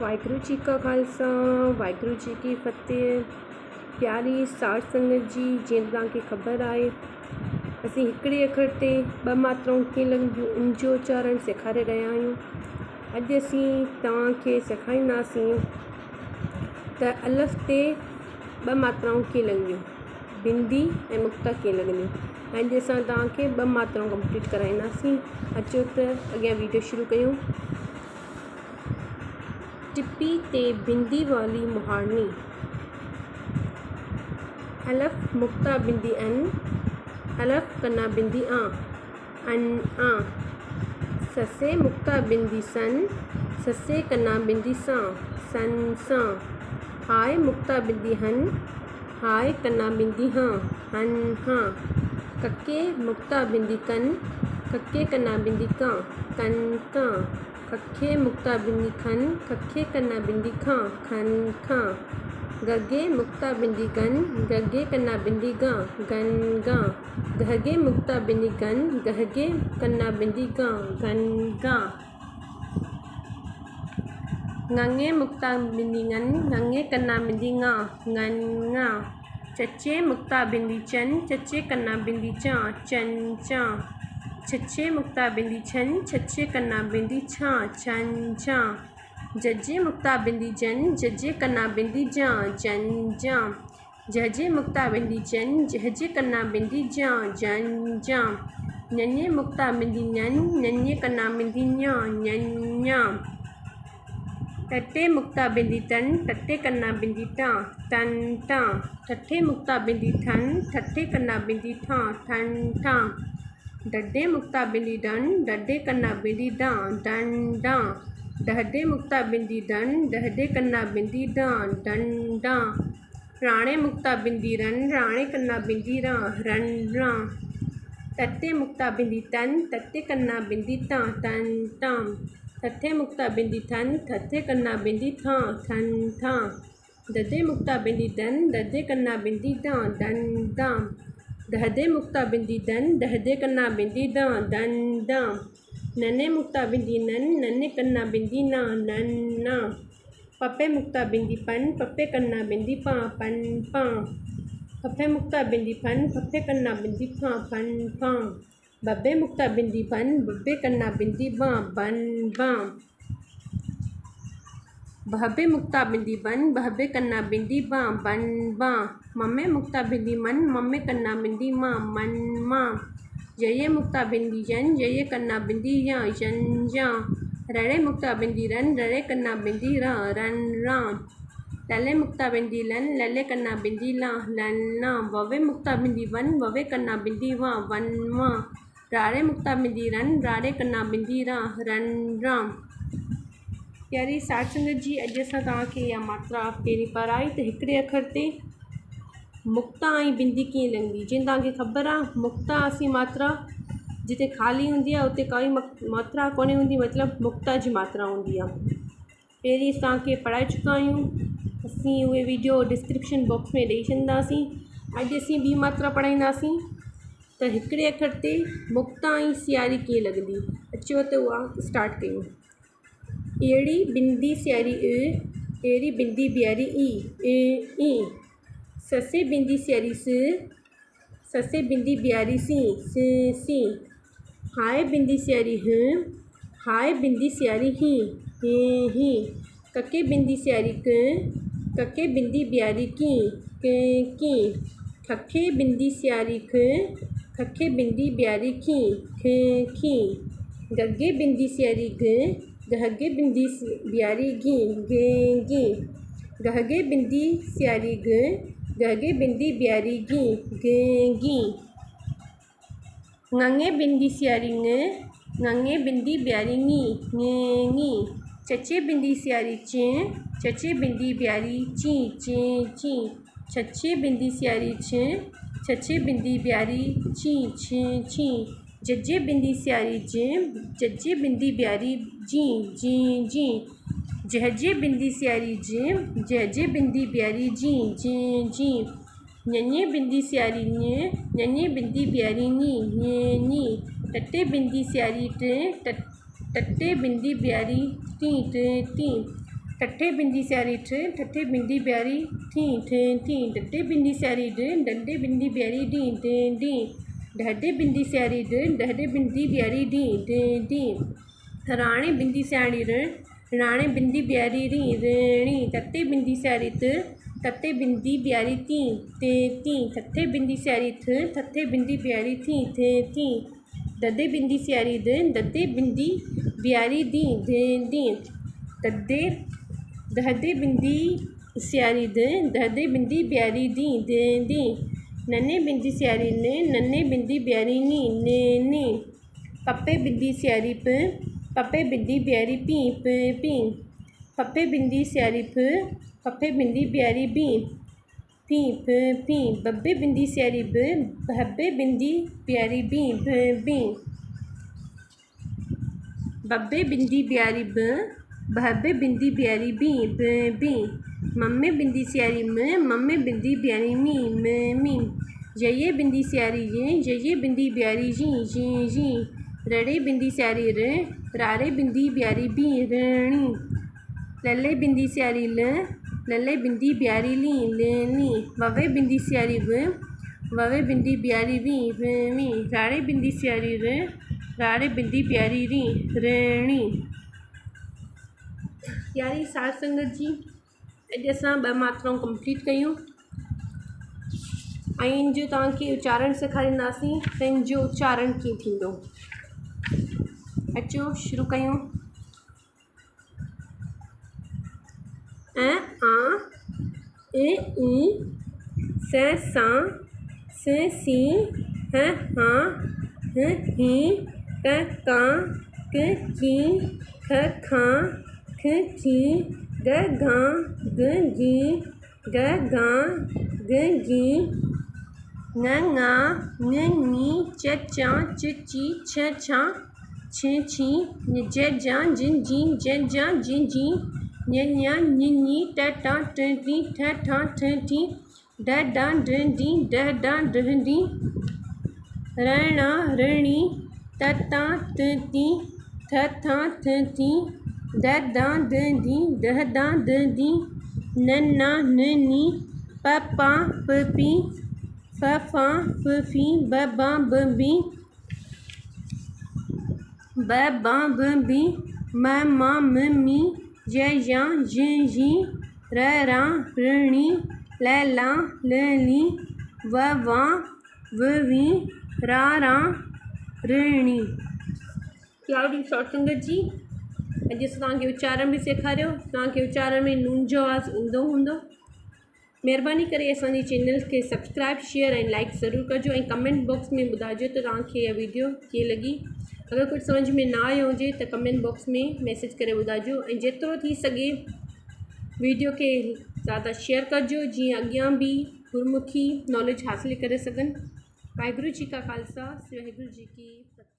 वाहिगुरू जी का खालसा वाहिगुरू जी की फतेह। प्यारी साठ संगत जी, जीअं तव्हांखे ख़बर आहे असीं हिकिड़े अखर ते ॿ मात्राऊं कीअं लॻंदियूं उनजो उच्चारण सेखारे रहिया आहियूं। अॼु असीं तव्हांखे सेखारींदासीं त अलफ़ ते ॿ मात्राऊं कीअं लॻंदियूं, बिंदी ऐं मुक्ता कीअं लॻंदियूं। ऐं अॼु असां तव्हांखे ॿ मात्राऊं कंप्लीट कराईंदासीं। अचो त अॻियां वीडियो शुरू कयूं। टिप्पी ते बिंदी वाली मुहारनी। अलफ़ मुक्ता बिंदी अन, अलफ़ कन्ना बिंदी आ, अन आ। ससे मुक्ता बिंदी सन, ससे कन्ना बिंदी सा, सन सा। हाय मुक्ता बिंदी हन, हाय कन्ना बिंदी हाँ, हन हाँ। कक्के मुक्ता बिंदी कन, कक्के कन्ना बिंदी का, कन का। कखे मुक्ता बिंदी खन, कखे कन्ना बिंदी खां, खन खां। गगे मुक्ता बिंदी गन, गगे कन्ना बिंदी गा, गन गा। गहगे मुक्ता बिंदी गन, गहगे कन्ना बिंदी गा, गन गा। ngंगे मुक्ता बिंदी गन, ngंगे कन्ना बिंदी गा, ngन गा। चचे मुक्ता बिंदी चन, चचे कन्ना बिंदी चा, चन चा। छछे मुक्ता बिंदी छन, छछे कन्ना बिंदी छा, छन छा। जजे मुक्ता बिंदी जन, जजे कन्ना बिंदी जा, जन जा। जहजे मुक्ता बिंदी जन, जहजे कन्ना बिंदी जा, जन जा। नन्हे मुक्ता बिंदी नन, नन्हे कन्ना बिंदी न्या, नन न्या। टटे मुक्ता बिंदी तन, टटे कन्ना बिंदी टा, तन टा। ठठे मुक्ता बिंदी ठन, ठठे कन्ना बिंदी ठा, ठन ठा। डड्डे मुक्ता बिंदी डन, डड्डे कन्ना बिंदी डा, डन डा। डहडे मुक्ता बिंदी डन, डहडे कन्ना बिंदी डा, डन डा। राणे मुक्ता बिंदी रन, राणे कन्ना बिंदी रा, रन रा। तत्ते मुक्ता बिंदी तन, तत्ते कन्ना बिंदी ता, तन ता। थथे मुक्ता बिंदी थन, थथे कन्ना बिंदी था, थन था। ददे मुक्ता बिंदी दन, ददे कन्ना बिंदी दा, दन दा। दहदे मुक्ता बिंदी दन, दहदे कन्ना बिंदी दा, दन दा। नन्हे मुक्ता बिंदी नन, नन्हे कन्ना बिंदी ना, नन ना। पप्पे मुक्ता बिंदी पन, पप्पे कन्ना बिंदी पा, पन पा। फफे मुक्ता बिंदी फन, फफे कन्ना बिंदी फा, फन फा। बब्बे मुक्ता बिंदी बन, बब्बे कन्ना बिंदी बा, बन बा। बहबे मुक्ता बिंदी बन, बहबे कन्ना बिंदी बा, बन बा। मम्मे मुक्ता बिंदी मन, मम्मे कन्ना बिंदी मा, मन मा। जये मुक्ता बिंदी जन, जये कन्ना बिंदी या, जन जा। रड़े मुक्ता बिंदी रन, रड़े कन्ना बिंदी रा, रन रा। लले मुक्ता बिंदी लन, लले कन्ना बिंदी ला, लन ला। ववे मुक्ता बिंदी वन, ववे कन्ना बिंदी वा, वन वा। राड़े मुक्ता बिंदी रन, राड़े कन्ना बिंदी रा, रन रा। प्यारी साठ संगत जी, अॼु असां तव्हांखे इहा मात्रा पहिरीं पढ़ाई त हिकिड़े अखर ते मुक्ता ऐं बिंदी कीअं लॻंदी। जीअं तव्हांखे ख़बर आहे मुक्ता असी मात्रा जिते ख़ाली हूंदी आहे उते काई मात्रा कोन हूंदी, मतिलबु मुक्ता जी मात्रा हूंदी आहे। पहिरीं तव्हांखे पढ़ाए चुका आहियूं, असीं उहे वीडियो डिस्क्रिप्शन बॉक्स में ॾेई छॾींदासीं। अॼु असीं ॿी मात्रा पढ़ाईंदासीं त हिकिड़े अखर ते मुक्ता ऐं सियारी कीअं लॻंदी। अचो त उहा स्टार्ट कयूं। एड़ी बिंदी सियारी एड़ी बिंदी बियारी ई। ससे बिंदी सियारी ससे बिंदी बियारी सी। हाय बिंदी सियारी हाय बिंदी सियारी ही। कके बिंदी सियारी कके बिंदी बियारी की। खखे बिंदी सियारी खखे बिंदी बियारी खी। गगे बिंदी सियारी गहगे बिंदी बियारी गी। गहगे बिंदी सियारी गहगे बिंदी बियारी गी। ngंगे बिंदी सियारी ngंगे बिंदी बियारी नी। चचे बिंदी सियारी चचे बिंदी बियारी ची। छछे बिंदी सियारी छछे बिंदी बियारी छी। जजे बिंदी सियारी जजे बिंदी बियारी जी। जहजे बिंदी सियारी जहजे बिंदी बियारी जी। नन्हे बिंदी सियारी नन्हे बिंदी बियारी नी। टटे बिंदी सियारी टटे बिंदी बियारी टी। ठठे बिंदी स्यारी ठ ठठे बिंदी ब्यारी थी ठ थी डड्डे बिंदी स्यारी ड डड्डे बिंदी ब्यारी डी ड डी ढड्डे बिंदी स्यारी ड ढड्डे बिंदी ब्यारी डी ड डी राणे बिंदी स्यारी रण राणे बिंदी ब्यारी री रेणी तत्ते बिंदी स्यारी त तत्ते बिंदी ब्यारी ती ते ती थत्थे बिंदी स्यारी थ थत्थे बिंदी ब्यारी थी थे थी ददे बिंदी स्यारी the ददे bindi Bihari the they the ददे दहदे bindi sari the दहदे बिंदी ब्यारी दी दे दी नन्हे बिंदी स्यारी ने नन्हे बिंदी ब्यारी नी ने नी पप्पे बिंदी स्यारी प पप्पे बिंदी ब्यारी पी प पी पप्पे बिंदी स्यारी फ पप्पे बिंदी ब्यारी बी पी प पी बब्बे बिंदी स्यारी ब बब्बे बिंदी ब्यारी बी ब बी बब्बे बिंदी ब्यारी ब बब्बे बिंदी ब्यारी बी ब बी मम्मे बिंदी स्यारी म मम्मे बिंदी ब्यारी मी म मी जये बिंदी स्यारी जये बिंदी ब्यारी जी जी जी रड़े बिंदी स्यारी र रारे बिंदी ब्यारी बी रणी लल्ले बिंदी स्यारी ल लल्ले बिंदी ब्यारी ली लेनी ववे बिंदी स्यारी व ववे बिंदी ब्यारी वी वी राड़े बिंदी स्यारी र राड़े बिंदी ब्यारी री रेणी। यारी साथ संगत जी अॼु असां 2 मात्राऊं कंप्लीट कयूं ऐं इन जो तव्हांखे उच्चारण सेखारींदासीं त इन जो उच्चारण कीअं थींदो। अचो शुरू कयूं। अ आ ए ई स सा स सी ह हा ह ही क का क की ख खा ख खी ग घा ग घी ग घा ग घी ङ ङा ङ ङी च चा च ची छ छा छ छी ज जा जिन जी ज जा जिन जी ञ ञा ञ ञी ट टा ट टी ठ ठा ठ ठी ड डा ड डी ड डा ड डी रणा रणी त ता त ती थ था थ थी द दा द दी द दा द दी न ना न नी प पा प पी फ फा फ फी ब बा ब बी ब बा ब बी म मा म मी ज या ज जी र रा रणी ल ला ल ली व वा व वी रा रा रणी। क्लाउडी शॉर्ट संगत जी अॼु तव्हांखे उच्चारण बि सेखारियो। तव्हांखे उच्चारण में नून जो आवाज़ ईंदो हूंदो। महिरबानी करे असांजी चैनल खे सब्सक्राइब शेयर ऐं लाइक ज़रूरु कजो ऐं कमेंट बॉक्स में ॿुधाइजो त तव्हांखे इहा वीडियो कीअं लॻी। अगरि कुझु सम्झ में न आयो हुजे त कमेंट बॉक्स में मैसेज करे ॿुधाइजो ऐं जेतिरो थी सघे वीडियो खे ज़्यादा शेयर कजो जीअं अॻियां बि गुरमुखी नॉलेज हासिल करे सघनि। वाहिगुरु जी का खालसा वाहिगुरु जी की फतेह।